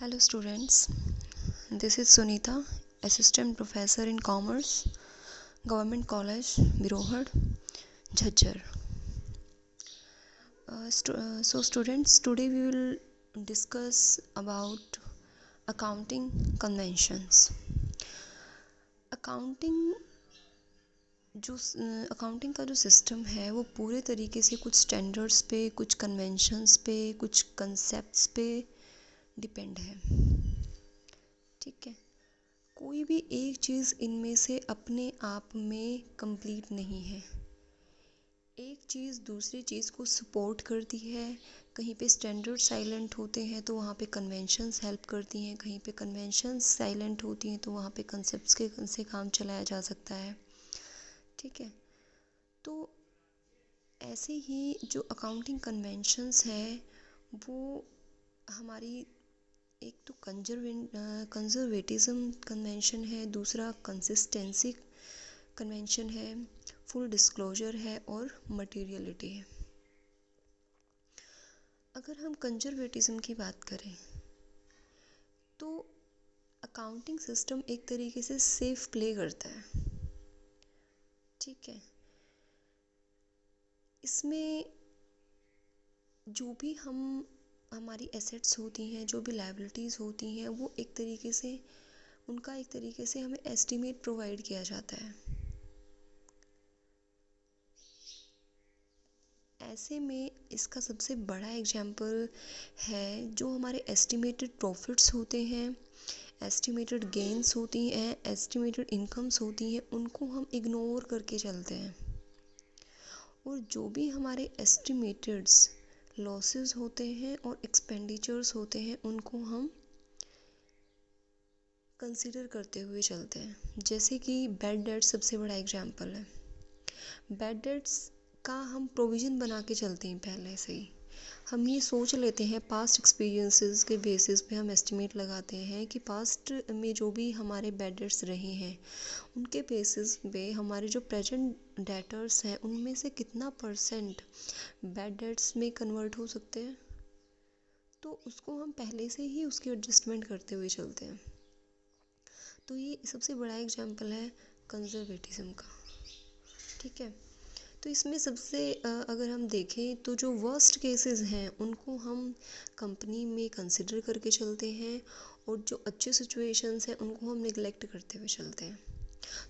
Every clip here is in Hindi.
Hello students, this is Sunita, Assistant Professor in Commerce, Government College, Birohad, Jhajjar. So students, today we will discuss about accounting conventions. Accounting accounting का जो सिस्टम है वो पूरे तरीके से कुछ स्टैंडर्ड्स पे, कुछ कन्वेंशंस पे, कुछ कंसेप्ट्स पे डिपेंड है। ठीक है, कोई भी एक चीज़ इनमें से अपने आप में कंप्लीट नहीं है। एक चीज़ दूसरी चीज़ को सपोर्ट करती है। कहीं पे स्टैंडर्ड साइलेंट होते हैं तो वहाँ पे कन्वेंशंस हेल्प करती हैं, कहीं पे कन्वेंशंस साइलेंट होती हैं तो वहाँ पे कंसेप्ट्स के से काम चलाया जा सकता है। ठीक है, तो ऐसे ही जो अकाउंटिंग कन्वेंशंस है वो हमारी एक तो कंजर्वेटिज्म कन्वेंशन है, दूसरा कंसिस्टेंसी कन्वेंशन है, फुल डिस्क्लोजर है और मटेरियलिटी है। अगर हम कंजर्वेटिज्म की बात करें तो अकाउंटिंग सिस्टम एक तरीके से सेफ प्ले करता है। ठीक है, इसमें जो भी हमारी एसेट्स होती हैं, जो भी लायबिलिटीज़ होती हैं, वो एक तरीके से उनका एक तरीके से हमें एस्टीमेट प्रोवाइड किया जाता है। ऐसे में इसका सबसे बड़ा एग्जाम्पल है जो हमारे एस्टिमेटेड प्रॉफिट्स होते हैं, एस्टिमेटेड गेन्स होती हैं, एस्टिमेटेड इनकम्स होती हैं, उनको हम इग्नोर करके चलते हैं। और जो भी हमारे एस्टिमेटेड्स लॉसेस होते हैं और एक्सपेंडिचर्स होते हैं उनको हम कंसीडर करते हुए चलते हैं। जैसे कि बैड डेट्स सबसे बड़ा एग्जाम्पल है। बैड डेट्स का हम प्रोविज़न बना के चलते हैं पहले से ही। हम ये सोच लेते हैं, पास्ट एक्सपीरियंसेस के बेसिस पे हम एस्टिमेट लगाते हैं कि पास्ट में जो भी हमारे बैड डेट्स रहे हैं उनके बेसिस पे हमारे जो प्रेजेंट डेटर्स हैं उनमें से कितना परसेंट बैड डेट्स में कन्वर्ट हो सकते हैं, तो उसको हम पहले से ही उसकी एडजस्टमेंट करते हुए चलते हैं। तो ये सबसे बड़ा एग्जाम्पल है कंजर्वेटिज्म का। ठीक है, तो इसमें सबसे अगर हम देखें तो जो वर्स्ट केसेस हैं उनको हम कंपनी में कंसिडर करके चलते हैं और जो अच्छे सिचुएशंस हैं उनको हम निगलेक्ट करते हुए चलते हैं।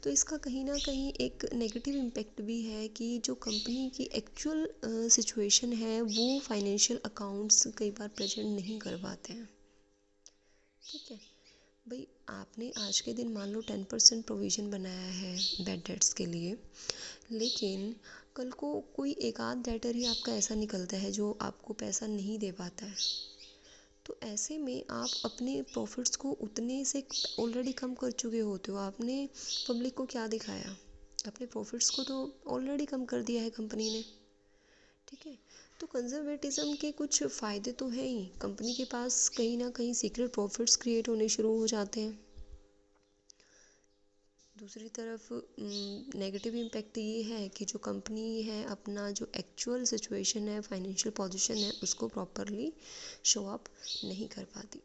तो इसका कहीं ना कहीं एक नेगेटिव इम्पैक्ट भी है कि जो कंपनी की एक्चुअल सिचुएशन है वो फाइनेंशियल अकाउंट्स कई बार प्रेजेंट नहीं कर पाते हैं। ठीक है भाई, आपने आज के दिन मान लो 10% प्रोविज़न बनाया है बैड डेट्स के लिए, लेकिन कल को कोई एक आध डेटर ही आपका ऐसा निकलता है जो आपको पैसा नहीं दे पाता है, तो ऐसे में आप अपने प्रॉफिट्स को उतने से ऑलरेडी कम कर चुके होते हो। आपने पब्लिक को क्या दिखाया? अपने प्रॉफिट्स को तो ऑलरेडी कम कर दिया है कंपनी ने। ठीक है, तो कंजर्वेटिज्म के कुछ फ़ायदे तो हैं ही। कंपनी के पास कहीं ना कहीं सीक्रेट प्रॉफिट्स क्रिएट होने शुरू हो जाते हैं। दूसरी तरफ नेगेटिव इम्पैक्ट ये है कि जो कंपनी है अपना जो एक्चुअल सिचुएशन है, फाइनेंशियल पोजीशन है, उसको प्रॉपरली शो अप नहीं कर पाती।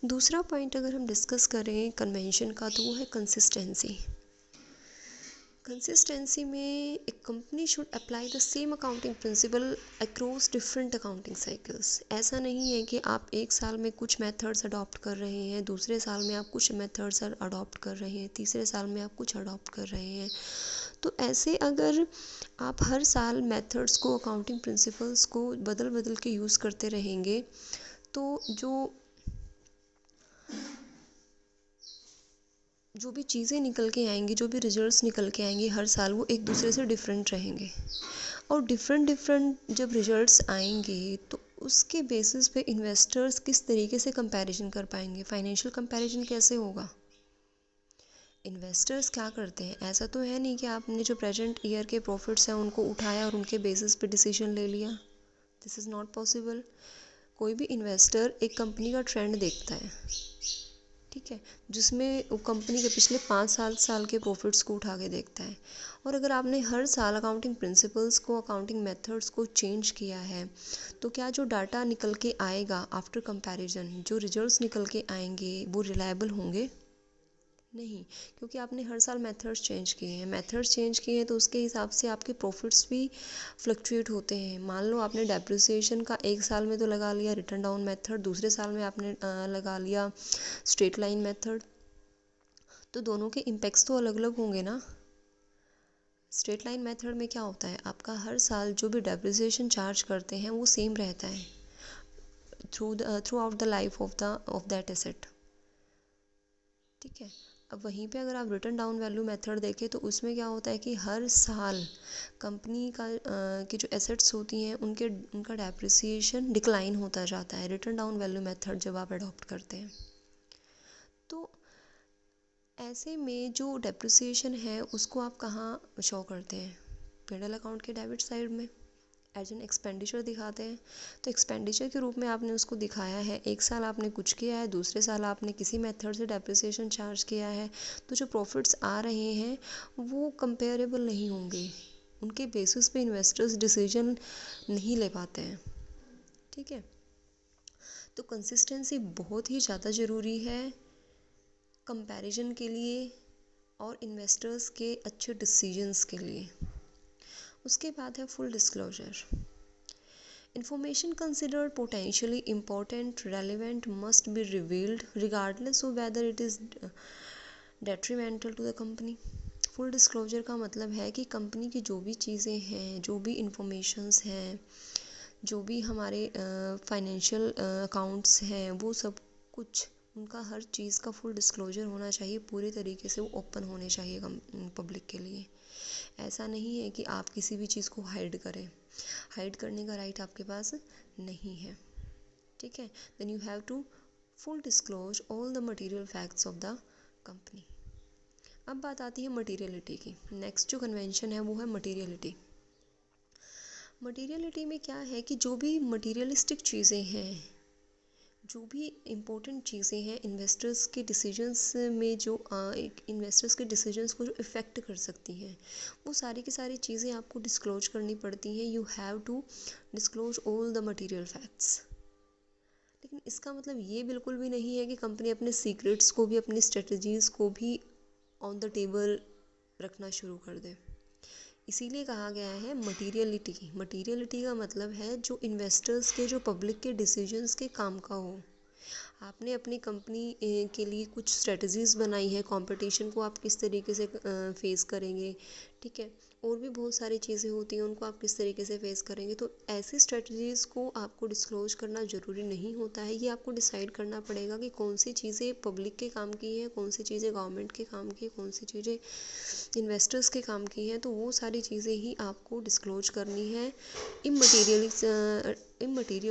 दूसरा पॉइंट अगर हम डिस्कस करें कन्वेंशन का तो वो है कंसिस्टेंसी। कंसिस्टेंसी में एक company should apply the same accounting principle across different accounting cycles. ऐसा नहीं है कि आप एक साल में कुछ मेथड्स अडॉप्ट कर रहे हैं, दूसरे साल में आप कुछ मेथड्स अडॉप्ट कर रहे हैं, तीसरे साल में आप कुछ अडॉप्ट कर रहे हैं। तो ऐसे अगर आप हर साल मेथड्स को, अकाउंटिंग प्रिंसिपल्स को बदल बदल के यूज़ करते रहेंगे तो जो भी चीज़ें निकल के आएंगी, जो भी रिजल्ट्स निकल के आएंगे हर साल, वो एक दूसरे से डिफरेंट रहेंगे। और डिफरेंट जब रिजल्ट्स आएंगे तो उसके बेसिस पे इन्वेस्टर्स किस तरीके से कंपैरिजन कर पाएंगे? फाइनेंशियल कंपैरिजन कैसे होगा? इन्वेस्टर्स क्या करते हैं? ऐसा तो है नहीं कि आपने जो प्रेजेंट ईयर के प्रॉफिट्स हैं उनको उठाया और उनके बेसिस पे डिसीजन ले लिया। This is not possible. कोई भी इन्वेस्टर एक कंपनी का ट्रेंड देखता है। ठीक है, जिसमें वो कंपनी के पिछले 5 साल के प्रॉफिट्स को उठा के देखता है। और अगर आपने हर साल अकाउंटिंग प्रिंसिपल्स को, अकाउंटिंग मेथड्स को चेंज किया है, तो क्या जो डाटा निकल के आएगा आफ्टर कंपैरिजन, जो रिजल्ट्स निकल के आएंगे वो रिलायबल होंगे? नहीं, क्योंकि आपने हर साल मेथड्स चेंज किए हैं। मेथड्स चेंज किए हैं तो उसके हिसाब से आपके प्रॉफिट्स भी फ्लक्चुएट होते हैं। मान लो आपने डेप्रिसिएशन का एक साल में तो लगा लिया रिटर्न डाउन मेथड, दूसरे साल में आपने लगा लिया स्ट्रेट लाइन मेथड, तो दोनों के इम्पैक्ट्स तो अलग अलग होंगे ना। स्ट्रेट लाइन मेथड में क्या होता है, आपका हर साल जो भी डेप्रिसिएशन चार्ज करते हैं वो सेम रहता है through out the life of that asset. ठीक है, अब वहीं पे अगर आप रिटर्न डाउन वैल्यू मेथड देखें तो उसमें क्या होता है कि हर साल कंपनी का की जो एसेट्स होती हैं उनका डेप्रिसिएशन डिक्लाइन होता जाता है रिटर्न डाउन वैल्यू मेथड जब आप अडॉप्ट करते हैं। तो ऐसे में जो डेप्रिसिएशन है उसको आप कहाँ शो करते हैं? P&L अकाउंट के डेबिट साइड में एज एन एक्सपेंडिचर दिखाते हैं। तो एक्सपेंडिचर के रूप में आपने उसको दिखाया है, एक साल आपने कुछ किया है, दूसरे साल आपने किसी मेथड से डेप्रिसिएशन चार्ज किया है, तो जो प्रॉफिट्स आ रहे हैं वो कंपेरेबल नहीं होंगे। उनके बेसिस पे इन्वेस्टर्स डिसीजन नहीं ले पाते हैं। ठीक है, तो कंसिस्टेंसी बहुत ही ज़्यादा ज़रूरी है कंपैरिजन के लिए और इन्वेस्टर्स के अच्छे डिसीजंस के लिए। उसके बाद है full disclosure. Information considered potentially important, relevant must be revealed regardless of whether it is detrimental to the company. Full disclosure का मतलब है कि कंपनी की जो भी चीज़ें हैं, जो भी इंफॉर्मेशंस हैं, जो भी हमारे फाइनेंशियल अकाउंट्स हैं, वो सब कुछ उनका हर चीज़ का फुल डिस्क्लोजर होना चाहिए, पूरे तरीके से वो ओपन होने चाहिए पब्लिक के लिए। ऐसा नहीं है कि आप किसी भी चीज़ को हाइड करें, हाइड करने का राइट आपके पास नहीं है। ठीक है, then you have to full disclose all the material facts of the company. अब बात आती है मटीरियलिटी की। नेक्स्ट जो कन्वेंशन है वो है मटीरियलिटी। मटीरियलिटी में क्या है कि जो भी मटीरियलिस्टिक चीज़ें हैं, जो भी इम्पोर्टेंट चीज़ें हैं इन्वेस्टर्स के डिसीजंस में, जो इन्वेस्टर्स के डिसीजंस को जो इफ़ेक्ट कर सकती हैं, वो सारी की सारी चीज़ें आपको डिस्क्लोज करनी पड़ती हैं। You have to disclose all the material facts. लेकिन इसका मतलब ये बिल्कुल भी नहीं है कि कंपनी अपने सीक्रेट्स को भी, अपनी स्ट्रेटजीज़ को भी ऑन द टेबल रखना शुरू कर दे। इसीलिए कहा गया है मटीरियलिटी। मटीरियलिटी का मतलब है जो इन्वेस्टर्स के, जो पब्लिक के डिसीजंस के काम का हो। आपने अपनी कंपनी के लिए कुछ स्ट्रेटजीज़ बनाई है, कंपटीशन को आप किस तरीके से फेस करेंगे, ठीक है, और भी बहुत सारी चीज़ें होती हैं, उनको आप किस तरीके से फेस करेंगे। तो ऐसी स्ट्रेटजीज़ को आपको डिस्क्लोज करना ज़रूरी नहीं होता है। ये आपको डिसाइड करना पड़ेगा कि कौन सी चीज़ें पब्लिक के काम की हैं, कौन सी चीज़ें गवर्नमेंट के काम की है, कौन सी चीज़ें इन्वेस्टर्स के काम की हैं। तो वो सारी चीज़ें ही आपको डिस्क्लोज करनी है। इममटीरियल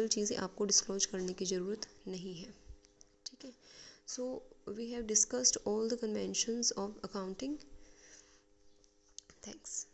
चीज़ें आपको डिस्क्लोज करने की ज़रूरत नहीं है। ठीक है, so we have discussed all the conventions of accounting. Thanks.